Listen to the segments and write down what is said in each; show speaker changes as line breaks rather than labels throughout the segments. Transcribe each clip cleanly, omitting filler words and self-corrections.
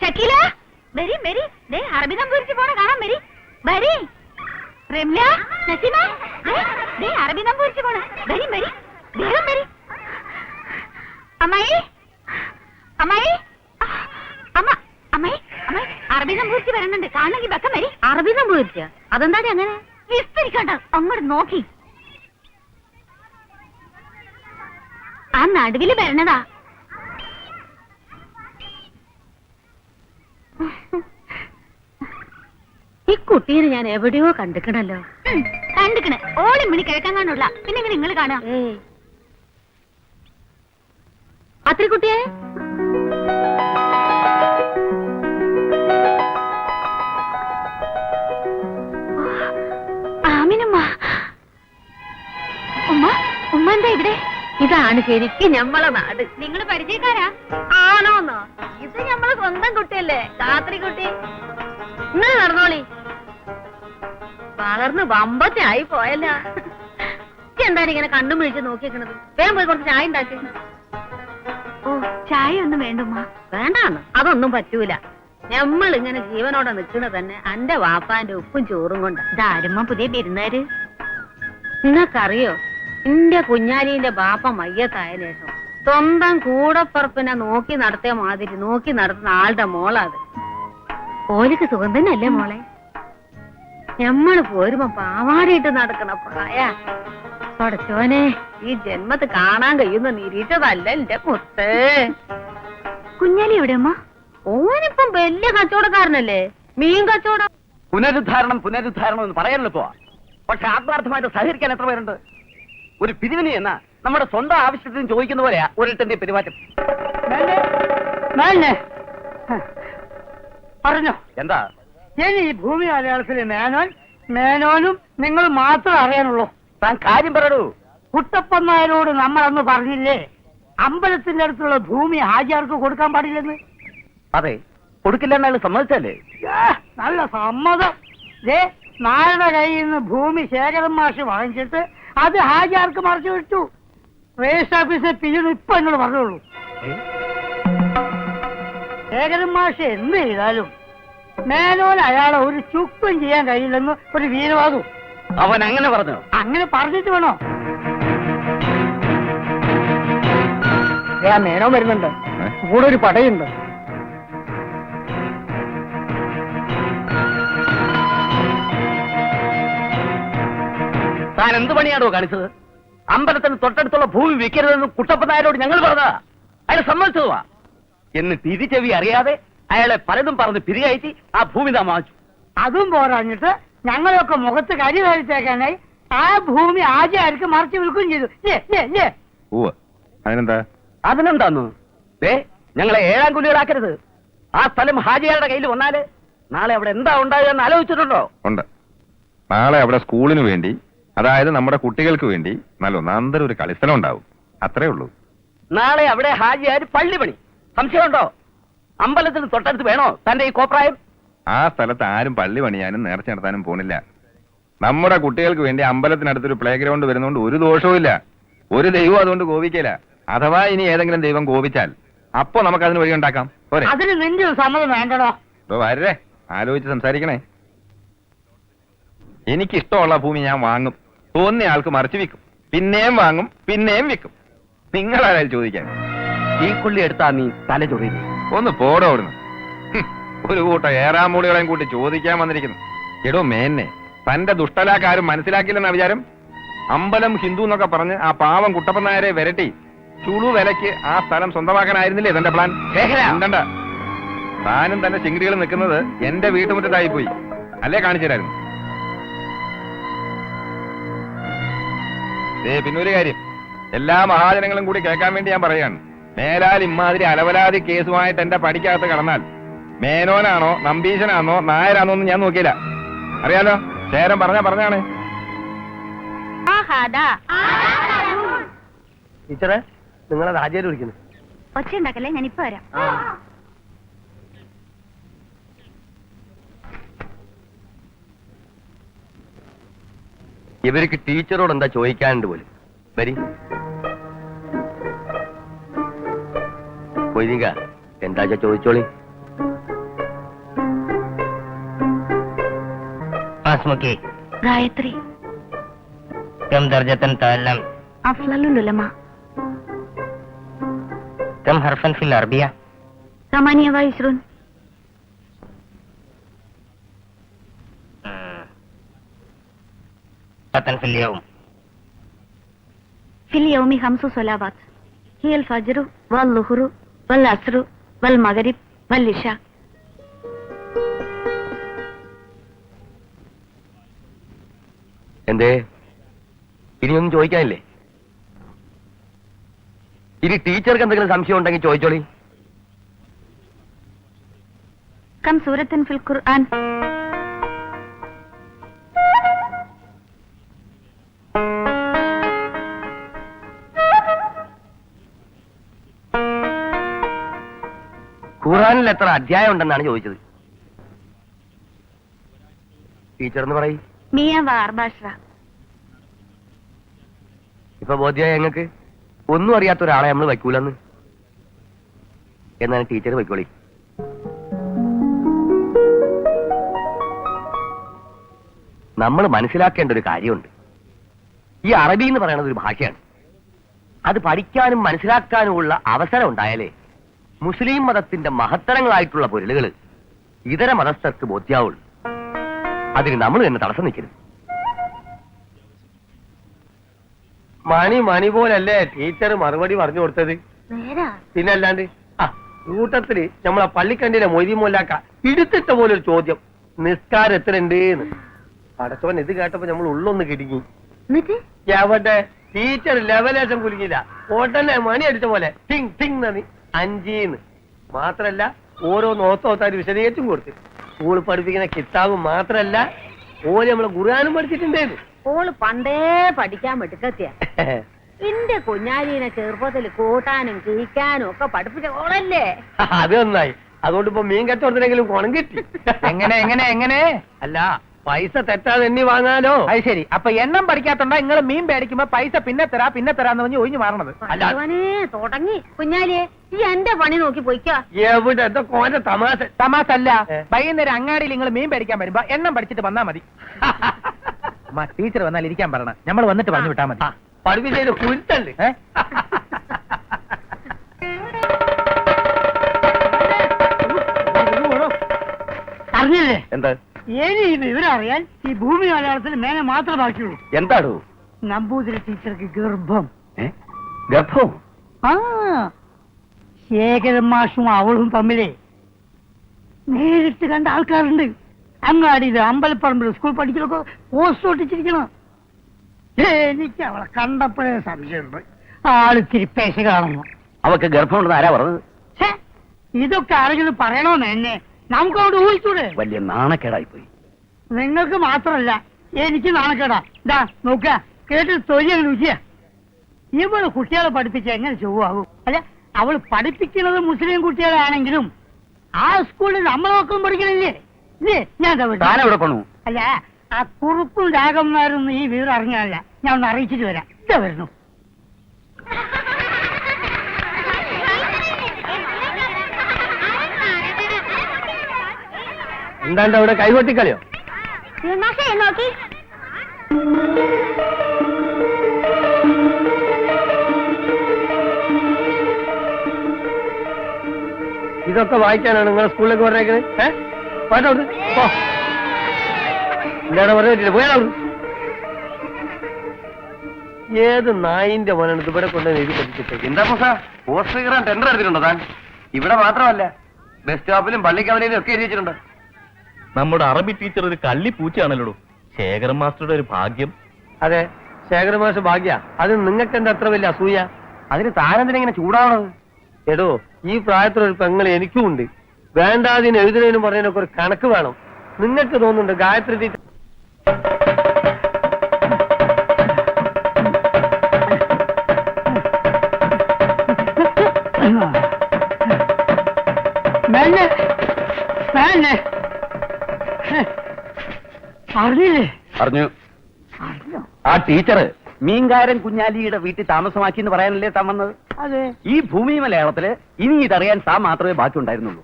ഷക്കീല വരി വരി, ദേ അറബി നമ്പൂരിച്ച് പോണ കാണാൻ വരി വരി. റംല, നസീമ, ദേ അറബി നമ്പൂരിച്ച് പോണ വരി വരി, വേഗം വരി. അമ്മായി അമ്മായി അമ്മ അമ്മായി അമ്മായി, അറബി നമ്പൂരിച്ച് വരുന്നുണ്ട്, കാണണമെങ്കിൽ വെക്കം വരി. അറബി നമ്പൂരിച്ച അതെന്താ അങ്ങനെ വിസ്തരിക്കണ്ട, അങ്ങോട്ട് നോക്കി. ആ നടുവില് വരണതാ. ഈ കുട്ടീനെ ഞാൻ എവിടെയോ കണ്ടിക്കണല്ലോ. കണ്ടിക്കണ്, ഓളി മണി കിഴക്കാൻ കാണുള്ള, പിന്നെ ഇങ്ങനെ നിങ്ങൾ കാണാം. അത്ര കുട്ടിയെ ആമിനുമ്മ. ഉമ്മ ഉമ്മ എന്താ ഇവിടെ? ഇതാണ് ശരിക്കും ഞമ്മളെ നാട്. നിങ്ങൾ പരിചയക്കാരാ? ആണോന്നോ? ഇത് ഞമ്മളെ സ്വന്തം കുട്ടിയല്ലേ, കാത്രി കുട്ടി. നിങ്ങൾ നടന്നോളി, വളർന്ന് വമ്പത്തെ ആയി പോയല്ല. എന്താണ് ഇങ്ങനെ കണ്ണും പിടിച്ച് നോക്കിക്കണത്? വേഗം പോയി കുറച്ച് ചായ ഉണ്ടാക്കി. ഓ, ചായ ഒന്നും വേണ്ടുമ്മ. വേണ്ടാന്ന്? അതൊന്നും പറ്റൂല. ഞമ്മൾ ഇങ്ങനെ ജീവനോടെ നിൽക്കുന്നത് തന്നെ എന്റെ വാപ്പാന്റെ ഉപ്പും ചോറും കൊണ്ട്. ഇതാരുമ്മ പുതിയ പെരുന്നാര്? നിങ്ങൾക്കറിയോ, എന്റെ കുഞ്ഞാലിന്റെ ബാപ്പ മയ്യത്തായ ശേഷം സ്വന്തം കൂടപ്പറപ്പിനെ നോക്കി നടത്തിയ മാതിരി നോക്കി നടത്തുന്ന ആളുടെ മോളാത്. ഓലിക്ക് സുഖം തന്നെയല്ലേ മോളെ? ഞമ്മള് പോരുമ്പോ പാവാടിയിട്ട് നടക്കണ പ്രായ. പഠിച്ചോനെ, ഈ ജന്മത്ത് കാണാൻ കഴിയുന്ന നിരീക്ഷതല്ല എന്റെ മുത്ത്. കുഞ്ഞാലി എവിടെ അമ്മ? ഓനിപ്പം വലിയ കച്ചവടക്കാരനല്ലേ, മീൻ കച്ചവടം.
പുനരുദ്ധാരണം പുനരുദ്ധാരണം എന്ന് പറയാനല്ലോ പോവാ, പക്ഷെ ആത്മാർത്ഥമായിട്ട് സഹകരിക്കാൻ എത്ര പേരുണ്ട്? ഒരു പിരിവിനി എന്ന നമ്മുടെ സ്വന്തം ആവശ്യത്തിന് ചോദിക്കുന്ന പോലെയാ ഒരിട്ടന്റെ പെരുമാറ്റം.
പറഞ്ഞോ
എന്താ?
ഇനി ഈ ഭൂമി മലയാളത്തിലെ മേനോനും നിങ്ങൾ മാത്രം അറിയാനുള്ളൂ.
താൻ കാര്യം പറയൂ.
കുട്ടപ്പൻ നായരോട് നമ്മൾ അന്ന് പറഞ്ഞില്ലേ, അമ്പലത്തിന്റെ അടുത്തുള്ള ഭൂമി ഹാജിയാർക്ക് കൊടുക്കാൻ പാടില്ലെന്ന്?
അതെ, കൊടുക്കില്ലെന്ന് അയാൾ സമ്മതിച്ചല്ലേ?
നല്ല സമ്മതം. നായരുടെ കയ്യിൽ നിന്ന് ഭൂമി ശേഖരൻ മാഷ് വാങ്ങിച്ചിട്ട് അത് ഹാജിയാർക്ക് മറിച്ചു വിട്ടു. രജിസ്റ്റർ ഓഫീസിൽ പിന്നീട് ഇപ്പൊ എന്നോട് പറഞ്ഞോളൂ. ശേഖരൻ മാഷ് എന്ത് ചെയ്താലും മേനോൻ അയാളെ ഒരു ചുക്കും ചെയ്യാൻ കഴിയില്ലെന്ന് ഒരു വീരവാദവും.
അവൻ അങ്ങനെ പറഞ്ഞു?
അങ്ങനെ പറഞ്ഞിട്ട് വേണോ? മേനോൻ വരുന്നുണ്ട്, കൂടെ ഒരു പടയുണ്ട്.
താൻ എന്ത് പണിയാണോ കാണിച്ചത്? അമ്പലത്തിന് തൊട്ടടുത്തുള്ള ഭൂമി വിൽക്കരുതെന്ന് കുട്ടപ്പൻ നായരോട് ഞങ്ങൾ പറഞ്ഞതാ, അയാൾ സമ്മതിച്ചതുവാ. എന്ന് തിരിച്ചെവി അറിയാതെ അയാളെ പലതും പറഞ്ഞ് പിരികയറ്റി ആ ഭൂമി താൻ വാങ്ങിച്ചു.
അതും പോരാഞ്ഞിട്ട് ഞങ്ങളൊക്കെ മുഖത്ത് കരി കഴിച്ചേക്കാനായി ആ ഭൂമി ആചാര്യർക്ക് മറിച്ച് വിൽക്കുകയും ചെയ്തു.
അതിനെന്താന്നു? ഞങ്ങളെ ഏഴാം കുലികളാക്കരുത്. ആ സ്ഥലം ഹാജിയാരുടെ കയ്യിൽ വന്നാല് നാളെ അവിടെ എന്താ ഉണ്ടാകുക എന്ന് ആലോചിച്ചിട്ടുണ്ടോ?
ഉണ്ട്. നാളെ അവിടെ സ്കൂളിന് വേണ്ടി, അതായത് നമ്മുടെ കുട്ടികൾക്ക് വേണ്ടി നല്ല ഒന്നാന്തരം ഒരു കളിസ്ഥലം ഉണ്ടാവും. അത്രേ ഉള്ളൂ.
നാളെ അവിടെ ഹാജിയാര് പള്ളി പണി. സംശയമുണ്ടോ? അമ്പലത്തിന് തൊട്ടടുത്ത് വേണോ തന്റെ ഈ കോപ്രായം?
ആ സ്ഥലത്ത് ആരും പള്ളി പണിയാനും നേർച്ച നടത്താനും പോണില്ല. നമ്മുടെ കുട്ടികൾക്ക് വേണ്ടി അമ്പലത്തിനടുത്തൊരു പ്ലേ ഗ്രൗണ്ട് വരുന്നതുകൊണ്ട് ഒരു ദോഷവും ഇല്ല. ഒരു ദൈവം അതുകൊണ്ട് കോപിക്കില്ല. അഥവാ ഇനി ഏതെങ്കിലും ദൈവം കോപിച്ചാൽ അപ്പൊ നമുക്ക് അതിന് വഴി ഉണ്ടാക്കാം. പോരെ?
അതിന് നിന്റെ സമ്മതം വേണ്ടടോ.
വരേ, ആലോചിച്ച് സംസാരിക്കണേ. എനിക്കിഷ്ടമുള്ള ഭൂമി ഞാൻ വാങ്ങും, തോന്നിയ ആൾക്ക് മറിച്ച് വിൽക്കും, പിന്നെയും വാങ്ങും, പിന്നെയും വിൽക്കും. നിങ്ങളാരും ചോദിക്കാൻ
ഈ കുള്ളി എടുത്താ നീ തല ചൊറിയുന്നു.
ഒന്ന് പോടോ അവിടുന്ന്. ഒരു കൂട്ടം ഏറാമൂളികളെയും കൂട്ടി ചോദിക്കാൻ വന്നിരിക്കുന്നു. എടോ മേന്നെ, തന്റെ ദുഷ്ടലാക്കാരും മനസ്സിലാക്കില്ലെന്ന വിചാരം? അമ്പലം ഹിന്ദു എന്നൊക്കെ പറഞ്ഞ് ആ പാവം കുട്ടപ്പൻ നായരെ വിരട്ടി ചുളു വിലക്ക് ആ സ്ഥലം സ്വന്തമാക്കാനായിരുന്നില്ലേ തന്റെ പ്ലാൻ? ഉണ്ടണ്ട. താനും തന്റെ ചിങ്കിടികൾ നിൽക്കുന്നത് എന്റെ വീട്ടുമുറ്റത്തായി പോയി അല്ലേ? കാണിച്ചു തരായിരുന്നു. പിന്നൊരു കാര്യം, എല്ലാ മഹാജനങ്ങളും കൂടി കേൾക്കാൻ വേണ്ടി ഞാൻ പറയാണ്. മേലാൽ ഇമാതിരി അലവലാതി കേസുമായിട്ട് എന്റെ പടിക്കകത്ത് കടന്നാൽ മേനോനാണോ നമ്പീശനാണോ നായരാണോ എന്ന് ഞാൻ നോക്കിയില്ല. അറിയാലോ, ശേരം പറഞ്ഞാണ്.
ടീച്ചറെ, നിങ്ങളത് ആചാര്യ വിളിക്കുന്നു.
ഒച്ച ഉണ്ടാക്കല്ലേ, ഞാൻ ഇപ്പൊ വരാം.
ഇവർക്ക് ടീച്ചറോട് എന്താ ചോദിക്കാനുണ്ട് പോലും. വരി കൊയ്തിങ്ക, എന്താ ചോദിച്ചോളി.
बासमुखी
गायत्री
कम दर्जतन ताल्लम
अफललुल उलमा
कम हरफन फिल अरबिया
28
फतन फिल यौम
في اليوم 5 صلوات هي الفجر والظهر والعصر والمغرب والعشاء
എന്തേ ഇനിയൊന്നും ചോദിക്കാനില്ലേ? ഇനി ടീച്ചർക്ക് എന്തെങ്കിലും സംശയം ഉണ്ടെങ്കിൽ ചോദിച്ചോളി.
كم سورة في القرآن
ഖുർആനിൽ എത്ര അധ്യായം ഉണ്ടെന്നാണ് ചോദിച്ചത്. ടീച്ചർ എന്ന് പറയും.
114
ഇപ്പൊ ബോധ്യമായി ഞങ്ങൾക്ക് ഒന്നും അറിയാത്ത ഒരാളെ നമ്മൾ വയ്ക്കൂലെന്ന്. എന്നാണ് ടീച്ചർ വയ്ക്കോളി. നമ്മൾ മനസ്സിലാക്കേണ്ട ഒരു കാര്യമുണ്ട്. ഈ അറബി എന്ന് പറയുന്നത് ഒരു ഭാഷയാണ്. അത് പഠിക്കാനും മനസ്സിലാക്കാനുമുള്ള അവസരം ഉണ്ടായാലേ മുസ്ലിം മതത്തിന്റെ മഹത്തരങ്ങളായിട്ടുള്ള പൊരുളുകൾ ഇതര മതസ്ഥർക്ക് ബോധ്യാവുള്ളൂ. അതിന് നമ്മൾ തന്നെ തടസ്സം നിൽക്കരുത്. മണി പോലല്ലേ ടീച്ചർ മറുപടി പറഞ്ഞു കൊടുത്തത്? പിന്നെ അല്ലാണ്ട് കൂട്ടത്തില് നമ്മളെ പള്ളിക്കണ്ടിലെ മൊയ്തീമൊല്ലാക്ക ഇടുത്തിട്ട പോലൊരു ചോദ്യം, നിസ്കാരം എത്ര ഉണ്ട്? പടച്ചവൻ ഇത് കേട്ടപ്പോ നമ്മൾ ഉള്ളൊന്ന് കിടുങ്ങി. എവിടെ ടീച്ചർ ലെവലേശം കുലുങ്ങില്ല. ഉടനെ മണി അടിച്ച പോലെ ടിങ് ടിങ് നന്ദി 5 മാത്രല്ല ഓരോ നോത്തോത്താര് വിശദീകരിച്ചും കൊടുത്ത്. സ്കൂൾ പഠിപ്പിക്കുന്ന കിതാബ് മാത്രല്ല ഓര് നമ്മളെ ഖുർആനും പഠിച്ചിട്ടുണ്ടേന്ന്.
ഓള് പണ്ടേ പഠിക്കാൻ മിടുക്കത്തിയ. എന്റെ കുഞ്ഞാലിനെ ചെറുപ്പത്തിൽ കൂട്ടാനും കീക്കാനും ഒക്കെ പഠിപ്പിച്ച ഓളല്ലേ.
അത് നന്നായി. അതുകൊണ്ട് ഇപ്പൊ മീൻ കച്ചവടത്തിനെങ്കിലും കുണം കിട്ടി.
എങ്ങനെ
അല്ല പൈസ തെറ്റാതെ എണ്ണി വാങ്ങാലോ.
അത് ശരി. അപ്പൊ എണ്ണം പഠിക്കാത്തോണ്ടാ നിങ്ങൾ മീൻ പേടിക്കുമ്പോ പൈസ പിന്നെ തരാന്ന് പറഞ്ഞ് ഒഴിഞ്ഞു മാറണത്.
തുടങ്ങി കുഞ്ഞാലിയെ ഈ എന്റെ പണി നോക്കി പോയിക്കാ.
എവിടെ കോന്റെ
തമാശ അല്ല. വൈകുന്നേരം അങ്ങാടിയിൽ നിങ്ങൾ മീൻ പേടിക്കാൻ വരുമ്പോ എണ്ണം പഠിച്ചിട്ട് വന്നാ മതി. ടീച്ചർ വന്നാൽ ഇരിക്കാൻ പറയണം. നമ്മൾ വന്നിട്ട് പറഞ്ഞു വിട്ടാ മതി.
പഠിപ്പിച്ച കുരുത്തണ്ട്.
അറിഞ്ഞില്ലേ
എന്താ
ഇനി ഈ വിവരം അറിയാൻ ഈ ഭൂമി മലയാളത്തിൽ മേനെ മാത്രമേ ബാക്കിയുള്ളൂ.
എന്താടോ?
നമ്പൂതിരി ടീച്ചർക്ക് ഗർഭം.
ഗർഭം?
ആ ശേഖരൻ മാഷും അവളും തമ്മിലേ നേരിട്ട് കണ്ട ആൾക്കാരുണ്ട്. അങ്ങാടിയില് അമ്പലപ്പറമ്പിൽ സ്കൂൾ പഠിക്കലൊക്കെ പോസ്റ്റ് ഒട്ടിച്ചിരിക്കണം. എനിക്ക് അവളെ കണ്ടപ്പോഴേ സംശയമുണ്ട്. ആളിത്തിരി പേശ കാണുന്നു.
അവക്ക് ഗർഭമുണ്ടെന്ന് ആരാ പറഞ്ഞത്?
ഇതൊക്കെ ആരെങ്കിലും പറയണോന്ന് എന്നെ നമുക്ക് അവിടെ ഊഹിച്ചൂടെ?
വലിയ നാണക്കേടായി പോയി.
നിങ്ങൾക്ക് മാത്രമല്ല എനിക്ക് നാണക്കേടാ. ഇതാ നോക്ക കേട്ട് തൊഴിൽ രുചിയാ. ഇവള് കുട്ടികളെ പഠിപ്പിച്ച എങ്ങനെ ചൊവ്വാകും? അല്ല അവള് പഠിപ്പിക്കുന്നത് മുസ്ലിം കുട്ടികളാണെങ്കിലും ആ സ്കൂളിൽ നമ്മളെ മക്കളും പഠിക്കണില്ലേ? ഇല്ലേ? ഞാൻ
താനെവിടെ പോണു?
അല്ല ആ കുറുപ്പും രാഗന്മാരൊന്നും ഈ വിവരം അറിഞ്ഞാലല്ല. ഞാൻ ഒന്ന് അറിയിച്ചിട്ട് വരാം. ഇതാ വരുന്നു.
എന്താണ്ട് അവിടെ കൈകൊട്ടിക്കളിയോ?
നോക്കി
ഇതൊക്കെ വായിക്കാനാണ് നിങ്ങൾ സ്കൂളിലേക്ക് പറഞ്ഞേക്കുന്നത്? എന്താണ് പറഞ്ഞിട്ടില്ല? പോയാ ഏത് നായിന്റെ മോനാണ് ഇവിടെ കൊണ്ട് എഴുതി പഠിച്ചിട്ട്? എന്താ പോസ്റ്റർ കയറാൻ ടെൻഡർ എടുത്തിട്ടുണ്ടോ താൻ? ഇവിടെ മാത്രമല്ല ബസ് സ്റ്റോപ്പിലും പള്ളിക്കവലയിലും ഒക്കെ എഴുതി വെച്ചിട്ടുണ്ട്.
നമ്മുടെ അറബി ടീച്ചർ ഒരു കള്ളിപ്പൂച്ചയാണല്ലോ. ശേഖരൻ മാസ്റ്ററുടെ ഒരു ഭാഗ്യം.
അതെ, ശേഖര മാഷ് ഭാഗ്യ. അത് നിങ്ങൾക്ക് എന്താ അത്ര വലിയ അസൂയ? അതിന് താനെന്തിനെങ്ങനെ ചൂടാവണത്? എടോ, ഈ പ്രായത്തിലൊരു പെങ്ങൾ എനിക്കും ഉണ്ട്. വേണ്ടാതിന് എഴുതുന്നതിനും പറയുന്നതിനൊക്കെ ഒരു കണക്ക് വേണം. നിങ്ങൾക്ക് തോന്നുന്നുണ്ട് ഗായത്രി ടീച്ചർ
അറിഞ്ഞില്ലേ?
പറഞ്ഞു. ആ ടീച്ചർ മീൻകാരൻ കുഞ്ഞാലിയുടെ വീട്ടിൽ താമസമാക്കി എന്ന് പറയാനല്ലേ താൻ വന്നത്?
അതെ.
ഈ ഭൂമി മലയാളത്തില് ഇനി ഇതറിയാൻ താൻ മാത്രമേ ബാക്കി ഉണ്ടായിരുന്നുള്ളൂ.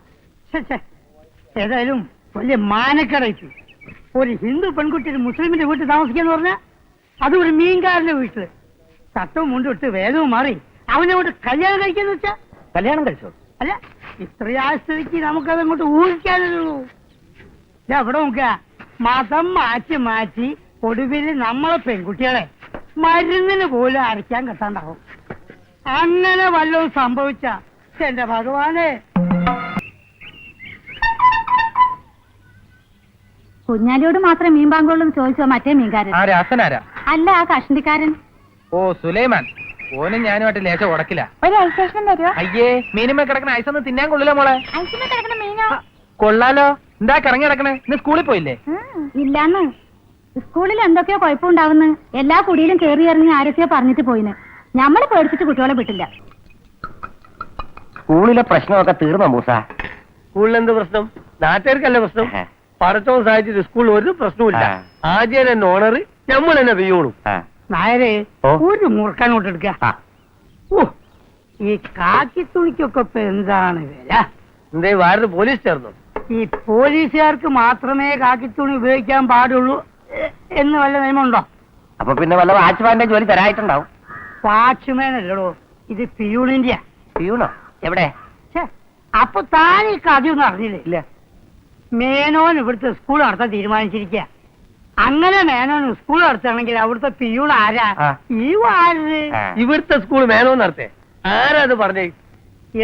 ഏതായാലും വലിയ മാനക്കടയിച്ചു. ഒരു ഹിന്ദു പെൺകുട്ടി ഒരു മുസ്ലിമിന്റെ വീട്ടിൽ താമസിക്കാന്ന് പറഞ്ഞ അത് ഒരു മീൻകാരന്റെ വീട്ടില് ചട്ടവും മുണ്ടിട്ട് വേദവും മാറി അവനോട് കല്യാണം കഴിക്കാന്ന് വെച്ചാ
കല്യാണം കഴിച്ചോ?
അല്ല ഇത്രയായ സ്ഥിതിക്ക് നമുക്കത് അങ്ങോട്ട് ഊഹിക്കാനുള്ളൂ. എവിടെ നോക്ക മതം മാറ്റി മാറ്റി ഒടുവിൽ നമ്മളെ പെൺകുട്ടികളെ മരുന്നിന് പോലും അരയ്ക്കാൻ കിട്ടാണ്ടാവും. അങ്ങനെ വല്ലതും സംഭവിച്ച എന്റെ ഭഗവാനെ.
കുഞ്ഞാലിയോട് മാത്രമേ മീൻ ബാങ്കുള്ളൂ എന്ന് ചോദിച്ചോ മറ്റേ മീൻകാരൻ?
ആ രാസനാരാ?
അല്ല, ആ കഷണ്ടിക്കാരൻ.
ഓ സുലൈമാൻ. ഓനും ഞാനുമായിട്ട് ലേശം ഉടക്കില്ല.
ഒരു ഐസേഷൻ തരുമോ?
അയ്യേ, മീനുമേ കിടക്കണ ഐസൊന്നും തിന്നാൻ കൊള്ളില്ല മോളെ.
ഐസിന് കിടക്കുന്ന മീനോ?
കൊള്ളാലോ. എന്താ കറങ്ങി കിടക്കണേ? ഇന്ന് സ്കൂളിൽ പോയില്ലേ?
ഇല്ലാന്ന്. സ്കൂളിൽ എന്തൊക്കെയോ കുഴപ്പമുണ്ടാവുന്നു. എല്ലാ കുടിയിലും കയറി ഇറങ്ങി ആരൊക്കെയോ പറഞ്ഞിട്ട് പോയിന്. ഞമ്മള് പേടിച്ചിട്ട് കുട്ടികളെ വിട്ടില്ല.
സ്കൂളിലെ പ്രശ്നമൊക്കെ തീർന്നോ മൂസ?
സ്കൂളിൽ എന്ത് പ്രശ്നം? നാട്ടുകാർക്കല്ല പ്രശ്നം. പഠിത്തവും സാധിച്ചിട്ട് സ്കൂളിൽ ഒരു പ്രശ്നവുമില്ല. ആദ്യം തന്നെ ഓണർ നമ്മൾ തന്നെ പെയ്യോളൂ.
നായരെ ഒരു മുറുക്കാനോട്ട് എടുക്ക. ഓ, ഈ കാക്കി തുണിക്കൊക്കെ ഇപ്പൊ എന്താണ് വില?
എന്തേ വേറെ പോലീസ് ചേർന്നു?
ഈ പോലീസുകാർക്ക് മാത്രമേ കാക്കിത്തുണി ഉപയോഗിക്കാൻ പാടുള്ളൂ എന്ന് വല്ല നിയമമുണ്ടോ?
അപ്പൊ പിന്നെ വല്ല വാച്ച്മാന്റെ ജോലി തരായിട്ടുണ്ടാവും.
വാച്ച്മാനല്ലോ, ഇത് പിയൂണിന്റെയാ.
പിയൂണോ? എവിടെ?
അപ്പൊ താൻ ഈ കഥയൊന്നും അറിഞ്ഞില്ലേ?
ഇല്ല.
മേനോൻ ഇവിടുത്തെ സ്കൂൾ നടത്താൻ തീരുമാനിച്ചിരിക്കുക. അങ്ങനെ മേനോൻ സ്കൂൾ നടത്തണമെങ്കിൽ അവിടുത്തെ പിയൂൺ ആരാ? ഈ വാര്.
ഇവിടുത്തെ സ്കൂൾ മേനോ നടത്തേ? ആരാ അത് പറഞ്ഞേ?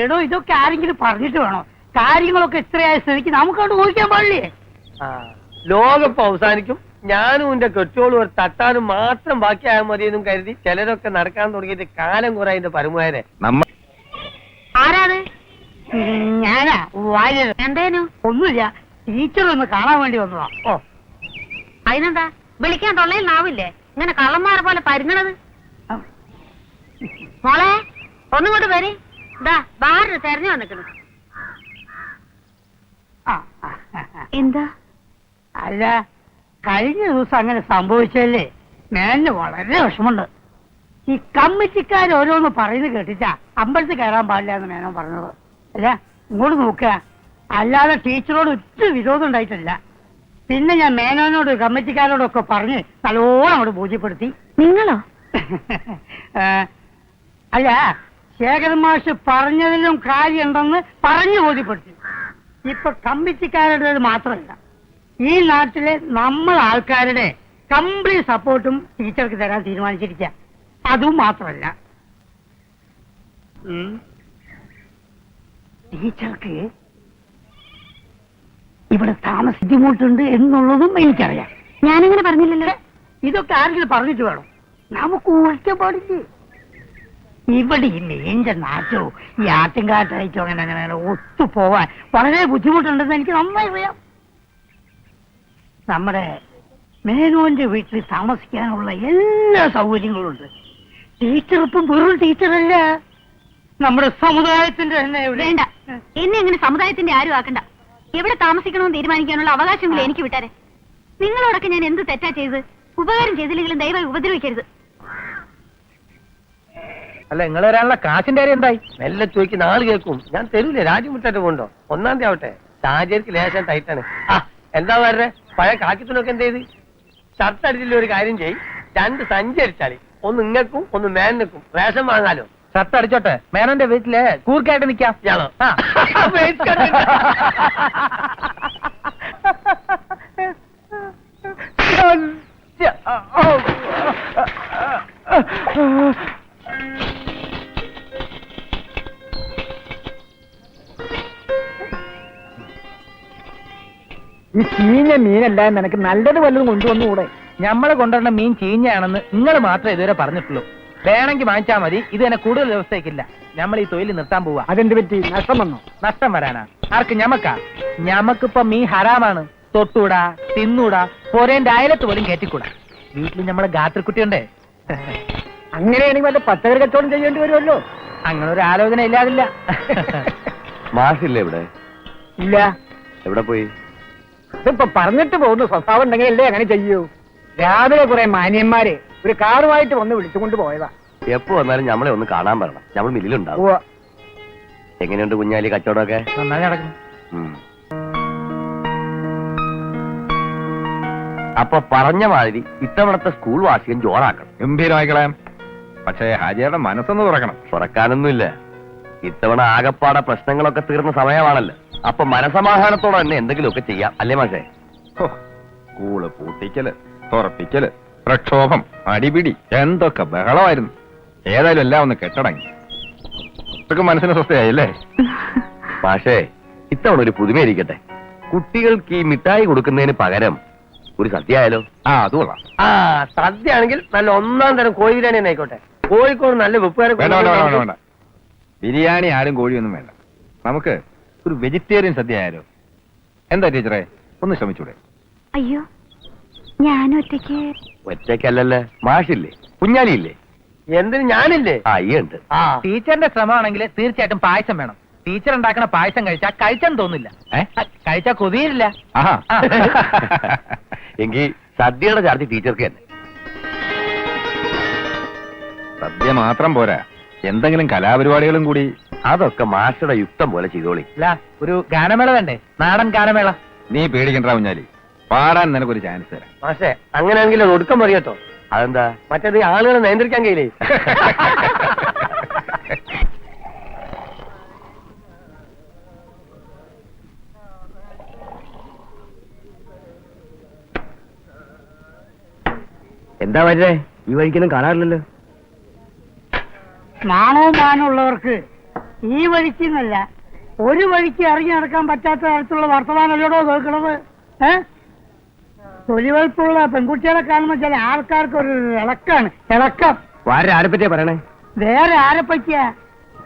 എടോ, ഇതൊക്കെ ആരെങ്കിലും പറഞ്ഞിട്ട് വേണോ? കാര്യങ്ങളൊക്കെ ഇത്രയായ സ്ഥിതിക്ക് നമുക്കവിടെ ഊഹിക്കാൻ പാടില്ലേ?
ലോകപ്പ് അവസാനിക്കും, ഞാനും എന്റെ കെട്ടിയോളും ഒരു തട്ടാനും മാത്രം ബാക്കിയായാൽ മതിയെന്നും കരുതി ചിലരൊക്കെ നടക്കാൻ തുടങ്ങിയിട്ട് കാലം കുറെ അതിന്റെ പരമായനെ.
ആരാത്? ഞാനാ വാര്യർ.
എന്തേനു?
ഒന്നുമില്ല, ടീച്ചർ ഒന്ന് കാണാൻ വേണ്ടി വന്നതാ. ഓ,
അതിനെന്താ? വിളിക്കാൻ തൊള്ളയിൽ നാവില്ലേ? ഇങ്ങനെ കള്ളന്മാരെ പോലെ പരുങ്ങണത്. മോളെ ഒന്നുകൊണ്ട് വരി. ഇതാ ബാറിന് തെരഞ്ഞു വന്നിക്കണു. എന്താ?
അല്ല, കഴിഞ്ഞ ദിവസം അങ്ങനെ സംഭവിച്ചല്ലേ മേലിന് വളരെ വിഷമുണ്ട്. ഈ കമ്മിറ്റിക്കാർ ഓരോന്ന് പറയുന്നത് കേട്ടിട്ടാ അമ്പലത്തിൽ കയറാൻ പാടില്ല എന്ന് മേനോൻ പറഞ്ഞത്. അല്ല, ഇങ്ങോട്ട് നോക്കുക, അല്ലാതെ ടീച്ചറോട് ഒറ്റ വിരോധം ഉണ്ടായിട്ടില്ല. പിന്നെ ഞാൻ മേനോനോട് കമ്മിറ്റിക്കാരോടൊക്കെ പറഞ്ഞ് നല്ലോണം അങ്ങോട്ട് ബോധ്യപ്പെടുത്തി.
നിങ്ങളോ?
അല്ല, ശേഖരൻ മാഷ് പറഞ്ഞതിലും കാര്യമുണ്ടെന്ന് പറഞ്ഞു ബോധ്യപ്പെടുത്തി. ഇപ്പൊ കമ്മിറ്റിക്കാരുടെ മാത്രമല്ല, ഈ നാട്ടിലെ നമ്മൾ ആൾക്കാരുടെ കംപ്ലീറ്റ് സപ്പോർട്ടും ടീച്ചർക്ക് തരാൻ തീരുമാനിച്ചിരിക്കുക. അതും മാത്രമല്ല, ടീച്ചർക്ക് ഇവിടെ താമസിച്ചുമുട്ടുണ്ട് എന്നുള്ളതും എനിക്കറിയാം.
ഞാനങ്ങനെ പറഞ്ഞില്ലല്ലോ.
ഇതൊക്കെ ആരെങ്കിലും പറഞ്ഞിട്ട് വേണം, നമുക്ക് ഊഹിക്കാൻ പാടില്ലേ. ഇവിടെ ഈ മീൻ്റെ നാറ്റോ ഈ ആട്ടിൻകാറ്റായിട്ടോ അങ്ങനെ ഒത്തുപോവാൻ വളരെ ബുദ്ധിമുട്ടുണ്ടെന്ന് എനിക്ക് നന്നായി അറിയാം. നമ്മുടെ മേനോന്റെ വീട്ടിൽ താമസിക്കാനുള്ള എല്ലാ സൗകര്യങ്ങളും ഉണ്ട്. ടീച്ചർ ഇപ്പം വെറും ടീച്ചറല്ല, നമ്മുടെ സമുദായത്തിന്റെ തന്നെ.
വേണ്ട, എന്നെ അങ്ങനെ സമുദായത്തിന്റെ ആരും ആക്കണ്ട. എവിടെ താമസിക്കണമെന്ന് തീരുമാനിക്കാനുള്ള അവകാശമെങ്കിലും എനിക്ക് വിട്ടാരെ. നിങ്ങളോടൊക്കെ ഞാൻ എന്ത് തെറ്റാ ചെയ്ത്? ഉപകാരം ചെയ്തില്ലെങ്കിലും ദയവായി ഉപദ്രവിക്കരുത്.
അല്ല, നിങ്ങൾ വരാനുള്ള കാശിന്റെ കാര്യം എന്തായി?
മെല്ലെ ചോദിക്കുന്ന ആള് കേൾക്കും. ഞാൻ തരൂലേ, രാജ്യം വിട്ടിട്ട് കൊണ്ടോ. 1-ാം തീയതി ആവട്ടെ. സാഹചര്യത്തിൽ ലേശം ടൈറ്റാണ്. എന്താ വരെ പഴയ കാക്കിത്തുണൊക്കെ എന്ത് ചെയ്ത്? ഷർട്ട് അടിച്ചില്ല, ഒരു കാര്യം ചെയ്യും, 2 സഞ്ചി അടിച്ചാളി. ഒന്ന് ഇങ്ങക്കും ഒന്ന് മേനക്കും റേഷൻ വാങ്ങാലോ.
ഷർട്ട് അടിച്ചോട്ടെ, മേനോന്റെ വീട്ടില് കൂർക്കായിട്ട് നിക്കാം.
ഇയാളോ?
ഈ ചീഞ്ഞ മീനല്ല, നിനക്ക് നല്ലത് വല്ലതും കൊണ്ടുവന്നുകൂടെ?
ഞമ്മള് കൊണ്ടുവരുന്ന മീൻ ചീഞ്ഞയാണെന്ന് നിങ്ങൾ മാത്രമേ ഇതുവരെ പറഞ്ഞിട്ടുള്ളൂ. വേണമെങ്കിൽ വാങ്ങിച്ചാൽ മതി, ഇത് തന്നെ കൂടുതൽ ദിവസത്തേക്കില്ല. നമ്മൾ ഈ തൊഴിൽ നിർത്താൻ പോവാ.
അതെന്ത് പറ്റി? നഷ്ടം വന്നോ?
നഷ്ടം വരാനാ? ആർക്ക്? ഞമ്മക്കാ? ഞമ്മക്കിപ്പോ മീൻ ഹറാമാണ്. തൊട്ടൂടാ, തിന്നൂടാ, പോരേന്റെ അയലത്ത് പോലും കയറ്റിക്കൂടാ. വീട്ടിൽ നമ്മളെ ഗാത്രക്കുട്ടിയുണ്ടേ.
അങ്ങനെയാണെങ്കിൽ വല്ല പച്ചക്കറി കച്ചവടം ചെയ്യേണ്ടി വരുമല്ലോ.
അങ്ങനെ ഒരു ആലോചന ഇല്ലാതില്ല.
മാഷില്ലേ ഇവിടെ?
ഇല്ല.
എവിടെ പോയി?
ഇതിപ്പോ പറഞ്ഞിട്ട് പോകുന്ന സ്വഭാവം ഉണ്ടെങ്കിൽ അല്ലേ അങ്ങനെ ചെയ്യൂ. രാവിലെ കുറെ മാന്യന്മാര് ഒരു കാറുമായിട്ട് വന്ന് വിളിച്ചുകൊണ്ട് പോയതാ.
എപ്പോ വന്നാലും നമ്മളെ ഒന്ന് കാണാൻ പറയണം, നമ്മൾ മില്ലിലുണ്ടാവും. എങ്ങനെയുണ്ട് കുഞ്ഞാലി കച്ചവടമൊക്കെ?
നന്നായി നടക്കുന്നു.
അപ്പൊ പറഞ്ഞ മാതിരി ഇത്തവണത്തെ സ്കൂൾ വാർഷികം ജോറാക്കണം.
ഗംഭീരമായിക്കളയാം. പക്ഷേ ഹാജിയുടെ മനസ്സൊന്ന് തുറക്കണം.
തുറക്കാനൊന്നുമില്ല. ഇത്തവണ ആകപ്പാടെ പ്രശ്നങ്ങളൊക്കെ തീർന്ന സമയമാണല്ലോ. അപ്പൊ മനസമാധാനത്തോടെ തന്നെ എന്തെങ്കിലുമൊക്കെ ചെയ്യാം, അല്ലേ മാഷേ?
ഹോ, സ്കൂള് പൂട്ടിക്കല്, തുറപ്പിക്കല്, പ്രക്ഷോഭം, അടിപിടി, എന്തൊക്കെ ബഹളമായിരുന്നു. ഏതായാലും എല്ലാം ഒന്ന് കെട്ടടങ്ങി. ഇതൊക്കെ മനസ്സിന് സ്വസ്ഥയായില്ലേ?
മാഷേ, ഇത്തവണ ഒരു പുതുമയിരിക്കട്ടെ. കുട്ടികൾക്ക് ഈ മിഠായി കൊടുക്കുന്നതിന് പകരം ഒരു സദ്യ ആയാലോ?
ആ, അത് കൊള്ളാം.
ആ സദ്യ ആണെങ്കിൽ നല്ല ഒന്നാം തരം കോഴി ബിരിയാണി തന്നെ ആയിക്കോട്ടെ. കോഴിക്കോട് നല്ല വെപ്പുകാരെ
വേണ്ട വേണ്ട വേണ്ട വേണ്ട. ബിരിയാണി ആരും കോഴിയൊന്നും വേണ്ട. നമുക്ക് ഒരു വെജിറ്റേറിയൻ സദ്യ ആയാലോ? എന്താ ടീച്ചറെ, ഒന്ന് ശ്രമിച്ചൂടെ?
അയ്യോ, ഞാൻ ഒറ്റയ്ക്ക്.
ഒറ്റയ്ക്കല്ലല്ലേ, മാഷില്ലേ, കുഞ്ഞാലിയില്ലേ?
എന്തിന് ഞാനില്ലേ?
ആ ഈ ഉണ്ട്.
ആ
ടീച്ചറിന്റെ ശ്രമമാണെങ്കിൽ തീർച്ചയായിട്ടും പായസം വേണം. ടീച്ചർ ഉണ്ടാക്കണ പായസം കഴിച്ചാൽ കഴിച്ചാൻ തോന്നില്ല, കഴിച്ചാൽ കൊതിയില്ല.
ആഹാ.
എങ്കിൽ സദ്യയുടെ ചാർജ് ടീച്ചർക്ക് തന്നെ.
സദ്യ മാത്രം പോരാ, എന്തെങ്കിലും കലാപരിപാടികളും കൂടി.
അതൊക്കെ മാഷയുടെ യുക്തം പോലെ ചെയ്തോളി.
അല്ല, ഒരു ഗാനമേള വേണ്ടേ? നാടൻ ഗാനമേള.
നീ പേടിക്കണ്ട കുഞ്ഞാലി, പാടാൻ നിനക്കൊരു ചാൻസ് തരാം.
മാഷേ അങ്ങനെയാണെങ്കിൽ അത് ഒടുക്കം പറയട്ടോ.
അതെന്താ?
മറ്റേത് ആളുകളെ നിയന്ത്രിക്കാൻ കഴിയില്ലേ?
എന്താ വരേ, ഈ വഴിക്കൊന്നും കാണാറില്ലല്ലോ.
നാണവും മാനമുള്ളവർക്ക് ഈ വഴിക്ക് എന്നല്ല ഒരു വഴിക്ക് ഇറങ്ങി നടക്കാൻ പറ്റാത്ത തരത്തിലുള്ള വർത്തമാനമല്ലോടോ കേൾക്കണത്. തൊലിവെളുപ്പുള്ള പെൺകുട്ടികളെ കാണുമ്പോൾ ചില ആൾക്കാർക്ക് ഒരു ഇളക്കാണ്, ഇളക്കം.
ആരെ പറ്റിയാ പറയണേ?
വേറെ ആരെ പറ്റിയാ?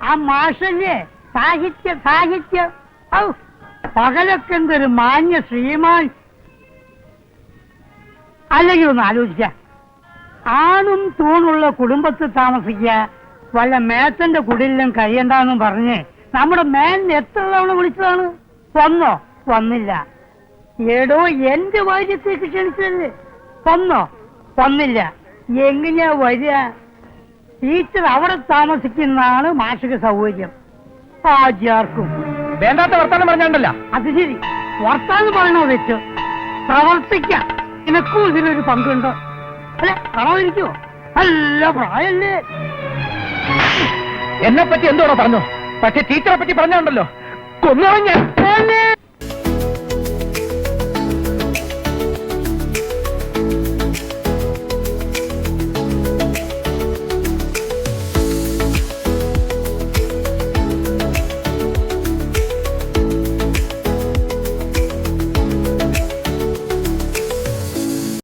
ആ മാഷല്ലേ, സാഹിത്യം. ഔ, പകലൊക്കെ എന്തൊരു മാന്യ ശ്രീമാൻ. അല്ലെങ്കിൽ ഒന്ന് ആലോചിക്ക, ആണും തൂണുള്ള കുടുംബത്തിൽ താമസിക്കുക, വല്ല മേത്തന്റെ കുടിലും കഴിയണ്ടെന്നും പറഞ്ഞ് നമ്മുടെ മേലിന് എത്ര തവണ വിളിച്ചതാണ്. വന്നോ? വന്നില്ല. ഏടോ എന്റെ വാര്യത്തേക്ക് ക്ഷണിച്ചല്ലേ, വന്നോ? വന്നില്ല. എങ്ങനെയാ വരിക? ടീച്ചർ അവിടെ താമസിക്കുന്നതാണ് മാഷിക സൗകര്യം. ആചാർക്കും
വേണ്ടാത്ത വർത്താനം പറഞ്ഞോണ്ടല്ല.
അത് ശരി, വർത്താനം പറയണോ വെച്ച് പ്രവർത്തിക്കാം. നിനക്കും ഇതിലൊരു പങ്കുണ്ടോ? അല്ലെ, കാണാതിരിക്കോ? നല്ല പ്രായല്ലേ?
എന്നെ പറ്റി എന്തോടോ പറഞ്ഞു, പക്ഷെ ടീച്ചറെ പറ്റി പറഞ്ഞോണ്ടല്ലോ കൊന്നോളഞ്ഞ.